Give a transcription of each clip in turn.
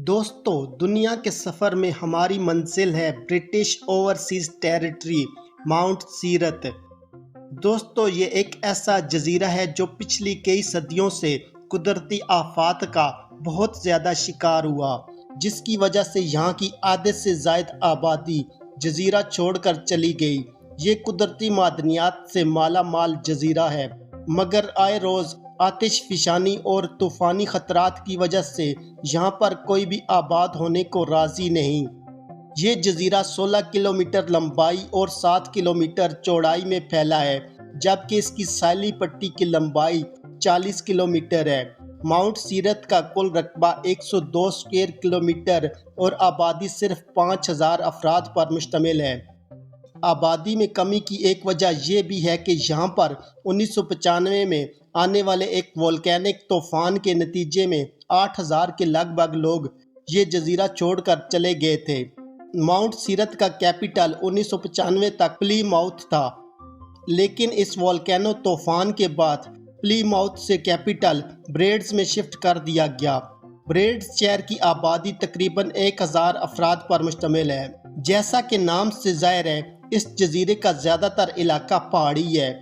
دوستو دنیا کے سفر میں ہماری منزل ہے برٹش اوورسیز ٹیریٹری ماؤنٹ سیرت۔ دوستو یہ ایک ایسا جزیرہ ہے جو پچھلی کئی صدیوں سے قدرتی آفات کا بہت زیادہ شکار ہوا، جس کی وجہ سے یہاں کی آدھے سے زائد آبادی جزیرہ چھوڑ کر چلی گئی۔ یہ قدرتی معدنیات سے مالا مال جزیرہ ہے، مگر آئے روز آتش فشانی اور طوفانی خطرات کی وجہ سے یہاں پر کوئی بھی آباد ہونے کو راضی نہیں۔ یہ جزیرہ 16 کلومیٹر لمبائی اور 7 کلومیٹر چوڑائی میں پھیلا ہے، جبکہ اس کی ساحلی پٹی کی لمبائی 40 کلومیٹر ہے۔ ماؤنٹ سیرت کا کل رقبہ 102 اسکوائر کلومیٹر اور آبادی صرف 5000 افراد پر مشتمل ہے۔ آبادی میں کمی کی ایک وجہ یہ بھی ہے کہ یہاں پر 1995 میں آنے والے ایک والکینک طوفان کے نتیجے میں 8000 کے لگ بھگ لوگ یہ جزیرہ چھوڑ کر چلے گئے تھے۔ ماؤنٹ سیرت کا کیپٹل 1995 تک پلی ماؤتھ تھا، لیکن اس والکینو طوفان کے بعد پلی ماؤتھ سے کیپٹل بریڈز میں شفٹ کر دیا گیا۔ بریڈز شہر کی آبادی تقریباً 1000 افراد پر مشتمل ہے۔ جیسا کہ نام سے ظاہر ہے، اس جزیرے کا زیادہ تر علاقہ پہاڑی ہے۔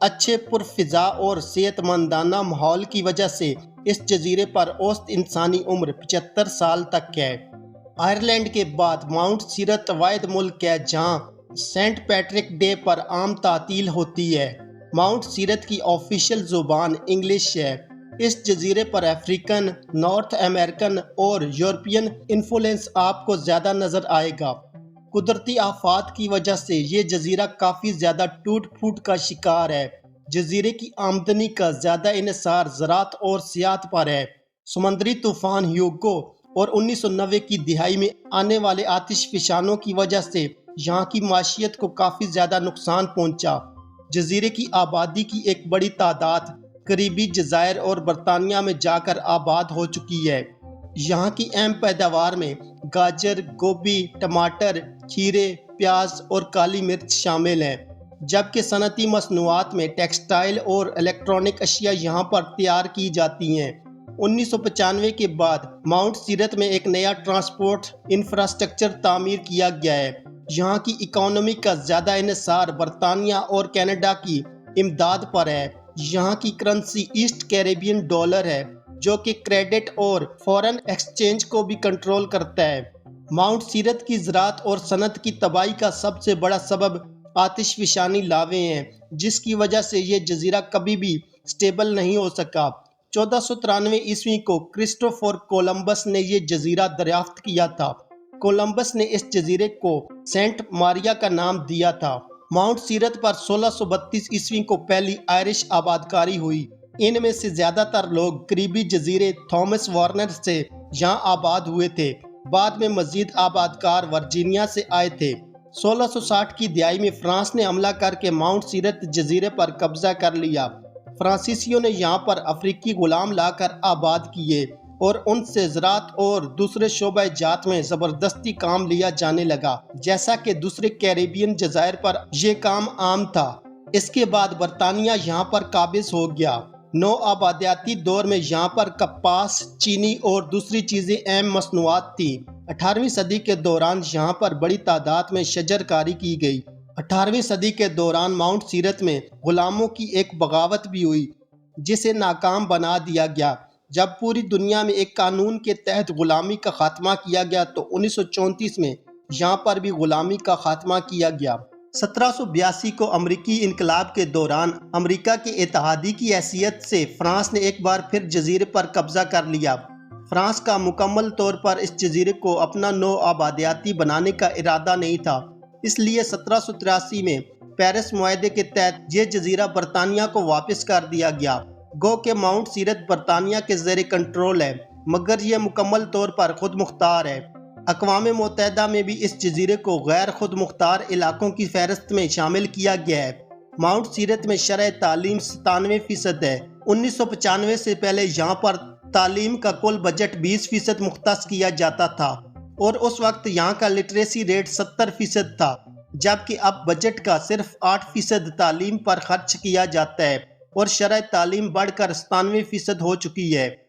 اچھے پرفضا اور صحت مندانہ ماحول کی وجہ سے اس جزیرے پر اوسط انسانی عمر 75 سال تک ہے۔ آئرلینڈ کے بعد ماؤنٹ سیرت واحد ملک ہے جہاں سینٹ پیٹرک ڈے پر عام تعطیل ہوتی ہے۔ ماؤنٹ سیرت کی آفیشیل زبان انگلش ہے۔ اس جزیرے پر افریقن، نارتھ امریکن اور یورپین انفلوئنس آپ کو زیادہ نظر آئے گا۔ قدرتی آفات کی وجہ سے یہ جزیرہ کافی زیادہ ٹوٹ پھوٹ کا شکار ہے۔ جزیرے کی آمدنی کا زیادہ انحصار زراعت اور سیاحت پر ہے۔ سمندری طوفان ہیوگو اور 1990 کی دہائی میں آنے والے آتش فشانوں کی وجہ سے یہاں کی معیشت کو کافی زیادہ نقصان پہنچا۔ جزیرے کی آبادی کی ایک بڑی تعداد قریبی جزائر اور برطانیہ میں جا کر آباد ہو چکی ہے۔ یہاں کی اہم پیداوار میں گاجر، گوبھی، ٹماٹر، کھیرے، پیاز اور کالی مرچ شامل ہیں، جبکہ صنعتی مصنوعات میں ٹیکسٹائل اور الیکٹرانک اشیاء یہاں پر تیار کی جاتی ہیں۔ 1995 کے بعد ماؤنٹ سیرت میں ایک نیا ٹرانسپورٹ انفراسٹرکچر تعمیر کیا گیا ہے۔ یہاں کی اکانومی کا زیادہ انحصار برطانیہ اور کینیڈا کی امداد پر ہے۔ یہاں کی کرنسی ایسٹ کیریبین ڈالر ہے، جو کہ کریڈٹ اور فارن ایکسچینج کو بھی کنٹرول کرتا ہے۔ ماؤنٹ سیرت کی زراعت اور صنعت کی تباہی کا سب سے بڑا سبب آتش فشانی لاوے ہیں، جس کی وجہ سے یہ جزیرہ کبھی بھی سٹیبل نہیں ہو سکا۔ 1493 عیسوی کو کرسٹوفر کولمبس نے یہ جزیرہ دریافت کیا تھا۔ کولمبس نے اس جزیرے کو سینٹ ماریا کا نام دیا تھا۔ ماؤنٹ سیرت پر 1632 عیسوی کو پہلی آئرش آبادکاری ہوئی۔ ان میں سے زیادہ تر لوگ قریبی جزیرے تھامس وارنر سے یہاں آباد ہوئے تھے۔ بعد میں مزید آبادکار ورجینیا سے آئے تھے۔ 1660 کی دہائی میں فرانس نے حملہ کر کے ماؤنٹ سیرت جزیرے پر قبضہ کر لیا۔ فرانسیسیوں نے یہاں پر افریقی غلام لا کر آباد کیے اور ان سے زراعت اور دوسرے شعبہ جات میں زبردستی کام لیا جانے لگا، جیسا کہ دوسرے کیریبین جزائر پر یہ کام عام تھا۔ اس کے بعد برطانیہ یہاں پر قابض ہو گیا۔ نو آبادیاتی دور میں یہاں پر کپاس، چینی اور دوسری چیزیں اہم مصنوعات تھیں۔ 18ویں صدی کے دوران یہاں پر بڑی تعداد میں شجر کاری کی گئی۔ 18ویں صدی کے دوران ماؤنٹ سیرت میں غلاموں کی ایک بغاوت بھی ہوئی، جسے ناکام بنا دیا گیا۔ جب پوری دنیا میں ایک قانون کے تحت غلامی کا خاتمہ کیا گیا تو 1934 میں یہاں پر بھی غلامی کا خاتمہ کیا گیا۔ 1782 کو امریکی انقلاب کے دوران امریکہ کے اتحادی کی حیثیت سے فرانس نے ایک بار پھر جزیرے پر قبضہ کر لیا۔ فرانس کا مکمل طور پر اس جزیرے کو اپنا نو آبادیاتی بنانے کا ارادہ نہیں تھا، اس لیے 1783 میں پیرس معاہدے کے تحت یہ جزیرہ برطانیہ کو واپس کر دیا گیا۔ گو کہ ماؤنٹ سیرت برطانیہ کے زیر کنٹرول ہے، مگر یہ مکمل طور پر خود مختار ہے۔ اقوام متحدہ میں بھی اس جزیرے کو غیر خود مختار علاقوں کی فہرست میں شامل کیا گیا ہے۔ ماؤنٹ سیرت میں شرح تعلیم 97% ہے۔ 1995 سے پہلے یہاں پر تعلیم کا کل بجٹ 20% مختص کیا جاتا تھا اور اس وقت یہاں کا لٹریسی ریٹ 70% تھا، جبکہ اب بجٹ کا صرف 8% تعلیم پر خرچ کیا جاتا ہے اور شرح تعلیم بڑھ کر 97% ہو چکی ہے۔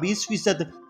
20%